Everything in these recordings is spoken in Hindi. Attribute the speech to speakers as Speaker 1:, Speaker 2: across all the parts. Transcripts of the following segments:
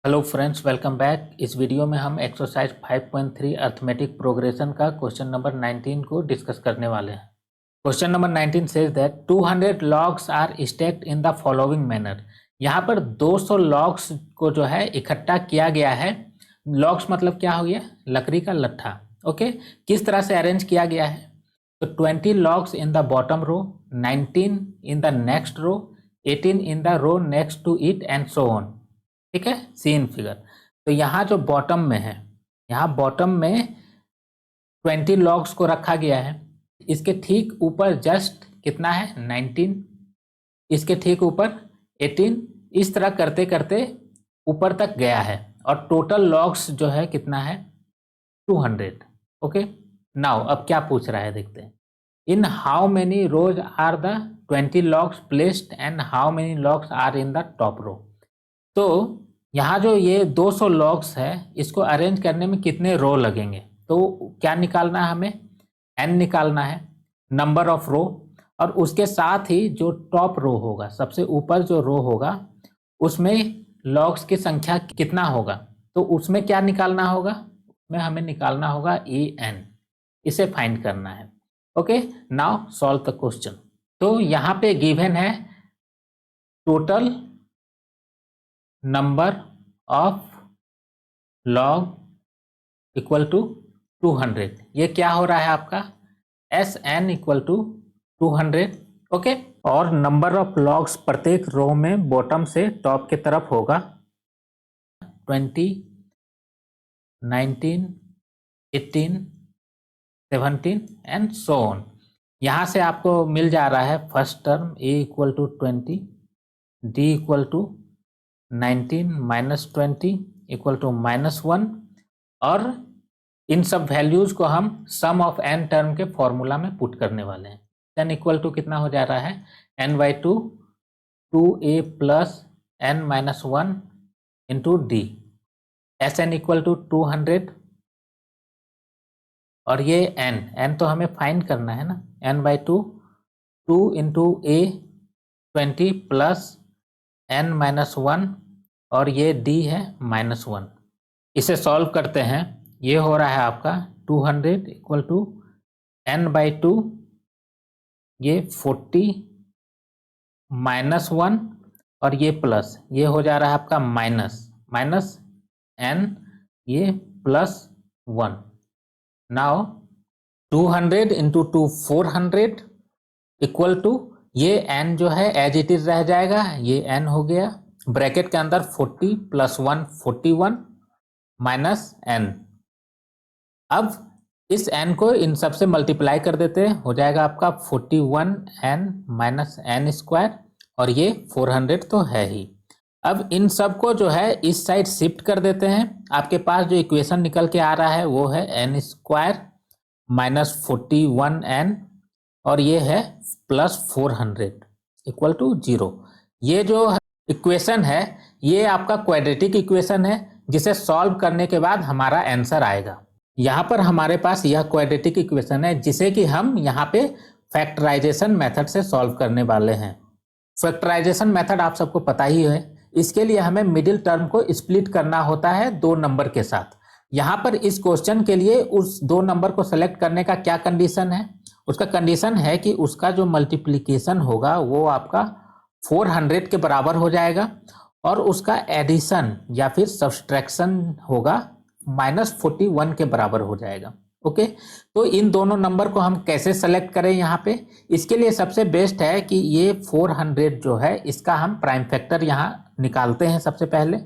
Speaker 1: Hello friends, welcome back. इस वीडियो में हम एक्सरसाइज 5.3 अर्थमेटिक प्रोग्रेशन का क्वेश्चन नंबर 19 को डिस्कस करने वाले हैं। Question number 19 says that 200 logs are stacked in the following manner. यहाँ पर 200 लॉग्स को जो है इकट्ठा किया गया है। लॉग्स मतलब क्या हो गया? लकड़ी का लट्ठा। ओके, किस तरह से अरेंज किया गया है? तो 20 logs in the bottom row, 19 in the next row, 18 in the row next to it and so on. ठीक है, सी इन फिगर। तो यहाँ जो बॉटम में है, यहाँ बॉटम में 20 लॉग्स को रखा गया है। इसके ठीक ऊपर जस्ट कितना है? 19। इसके ठीक ऊपर 18। इस तरह करते करते ऊपर तक गया है और टोटल लॉग्स जो है कितना है? 200। ओके, नाउ अब क्या पूछ रहा है देखते हैं। In how many rows are the 20 logs placed and how many logs are in the top row. तो यहाँ जो ये 200 लॉग्स है, इसको अरेंज करने में कितने रो लगेंगे? तो क्या निकालना है हमें? n निकालना है, नंबर ऑफ रो, और उसके साथ ही जो टॉप रो होगा, सबसे ऊपर जो रो होगा, उसमें लॉग्स की संख्या कितना होगा, तो उसमें क्या निकालना होगा? उसमें हमें निकालना होगा en। इसे फाइंड करना है। Okay, now solve the question. तो यहाँ पे गिवन है total number of log equal to 200। ये क्या हो रहा है आपका? Sn equal to 200। ओके, और नंबर ऑफ लॉग्स प्रत्येक रो में बॉटम से टॉप की तरफ होगा 20, 19, 18, 17 एंड सो ऑन। यहाँ से आपको मिल जा रहा है first term a equal to 20, d equal to 19 minus 20 equal to -1, और इन सब वैल्यूज को हम सम ऑफ n टर्म के फॉर्मूला में पुट करने वाले हैं। n इक्वल टू कितना हो जा रहा है? n/2 2a plus n minus 1 into d. Sn equal to 200, और ये n तो हमें फाइंड करना है ना। n/2 2 into a 20 plus n minus 1, और ये d है -1। इसे सॉल्व करते हैं। ये हो रहा है आपका 200 इक्वल टू n/2, ये 40 -1, और ये प्लस, ये हो जा रहा है आपका माइनस n, ये +1। नाउ 200 इंटू 2 400 इक्वल टू, ये n जो है एज इट इज रह जाएगा, ये n हो गया, ब्रैकेट के अंदर 40 + 1 41 माइनस n। अब इस n को इन सब से मल्टीप्लाई कर देते हैं, हो जाएगा आपका 41n माइनस n स्क्वायर, और ये 400 तो है ही। अब इन सब को जो है इस साइड शिफ्ट कर देते हैं। आपके पास जो इक्वेशन निकल के आ रहा है वो है n स्क्वायर माइनस 41n, और ये है +400 इक्वल टू 0। ये जो इक्वेशन है ये आपका क्वाड्रेटिक इक्वेशन है, जिसे सॉल्व करने के बाद हमारा आंसर आएगा। यहाँ पर हमारे पास यह क्वाड्रेटिक इक्वेशन है, जिसे कि हम यहाँ पे फैक्टराइजेशन मेथड से सॉल्व करने वाले हैं। फैक्टराइजेशन मेथड आप सबको पता ही है। इसके लिए हमें मिडिल टर्म को स्प्लिट करना होता है 2 नंबर के साथ। यहाँ पर इस क्वेश्चन के लिए उस 2 नंबर को सेलेक्ट करने का क्या कंडीशन है? उसका कंडीशन है कि उसका जो मल्टीप्लिकेशन होगा वो आपका 400 के बराबर हो जाएगा, और उसका एडिशन या फिर सब्सट्रैक्शन होगा -41 के बराबर हो जाएगा। ओके, तो इन दोनों नंबर को हम कैसे सेलेक्ट करें यहाँ पे? इसके लिए सबसे बेस्ट है कि ये 400 जो है इसका हम प्राइम फैक्टर यहाँ निकालते हैं सबसे पहले।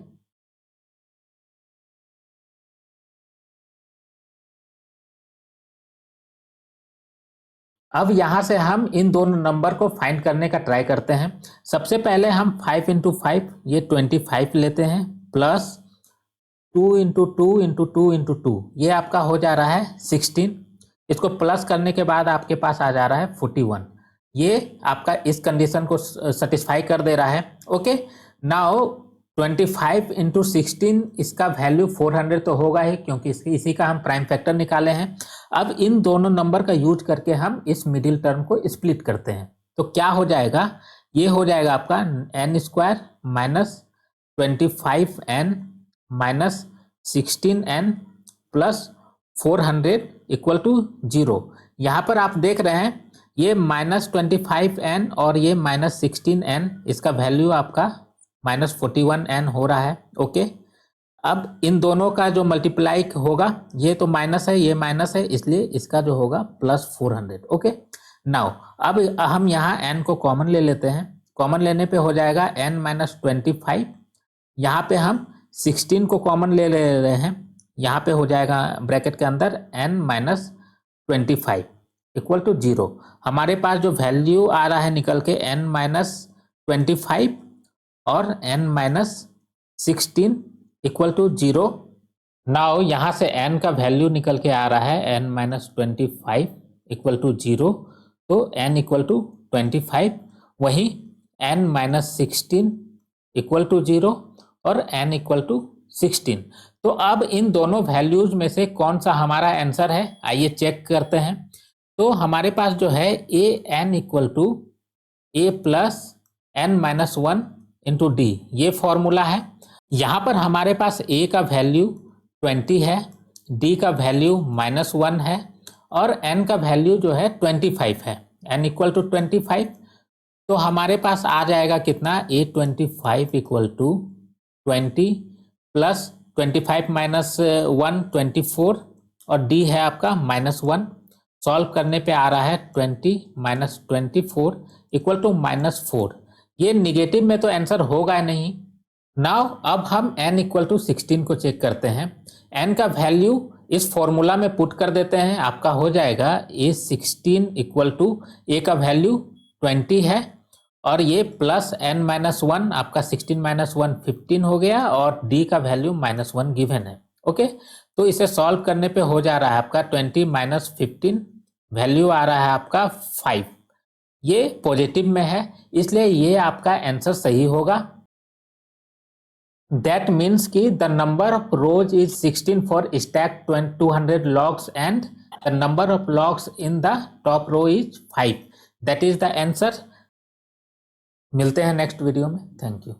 Speaker 1: अब यहाँ से हम इन दोनों नंबर को फाइंड करने का ट्राई करते हैं। सबसे पहले हम 5 × 5 ये 25 लेते हैं, प्लस 2 × 2 × 2 × 2, ये आपका हो जा रहा है 16। इसको प्लस करने के बाद आपके पास आ जा रहा है 41। ये आपका इस कंडीशन को सेटिस्फाई कर दे रहा है। ओके, नाउ 25 × 16, इसका वैल्यू 400 तो होगा ही, क्योंकि इसी का हम प्राइम फैक्टर निकाले हैं। अब इन दोनों नंबर का यूज करके हम इस मिडिल टर्म को स्प्लिट करते हैं। तो क्या हो जाएगा? ये हो जाएगा आपका n² - 25n minus 16n plus 400 equal to 0। यहाँ पर आप देख रहे हैं ये -25n और ये -16n, इसका वैल्यू आपका -41n हो रहा है। ओके, अब इन दोनों का जो मल्टीप्लाई होगा, ये तो माइनस है, ये माइनस है, इसलिए इसका जो होगा +400। ओके, नाउ अब हम यहाँ n को कॉमन ले लेते हैं। कॉमन लेने पे हो जाएगा n-25। यहाँ पे हम 16 को कॉमन ले रहे हैं, यहाँ पे हो जाएगा ब्रैकेट के अंदर n-25 इक्वल टू 0। हमारे पास जो वैल्यू आ रहा है निकल के n-25 और n-16 इक्वल टू 0। नाउ यहाँ से n का वैल्यू निकल के आ रहा है n-25 इक्वल टू 0, तो n इक्वल टू 25, वहीं n-16 इक्वल टू 0 और n इक्वल टू 16। तो अब इन दोनों वैल्यूज में से कौन सा हमारा आंसर है, आइए चेक करते हैं। तो हमारे पास जो है an equal to a plus n-1 into d, ये फॉर्मूला है। यहाँ पर हमारे पास a का वैल्यू 20 है, d का वैल्यू -1 है और n का वैल्यू जो है 25 है, n इक्वल टू 25। तो हमारे पास आ जाएगा कितना, a25 equal to 20 plus 25 minus 1 24 और d है आपका -1। सॉल्व करने पे आ रहा है 20 माइनस 24 इक्वल टू -4। ये निगेटिव में तो आंसर होगा नहीं। नाउ अब हम n इक्वल टू 16 को चेक करते हैं। n का वैल्यू इस फॉर्मूला में पुट कर देते हैं, आपका हो जाएगा a16 इक्वल टू a का वैल्यू 20 है और ये प्लस n-1, आपका 16 माइनस 1 15 हो गया और d का वैल्यू -1 गिवन है। ओके, तो इसे सॉल्व करने पे हो जा रहा है आपका 20 माइनस 15, वैल्यू आ रहा है आपका 5। ये पॉजिटिव में है, इसलिए ये आपका आंसर सही होगा। दैट मीन्स कि the number of rows is 16 for stack 200 logs and the number of logs in the top row is 5। That is the answer. मिलते हैं नेक्स्ट वीडियो में। Thank you.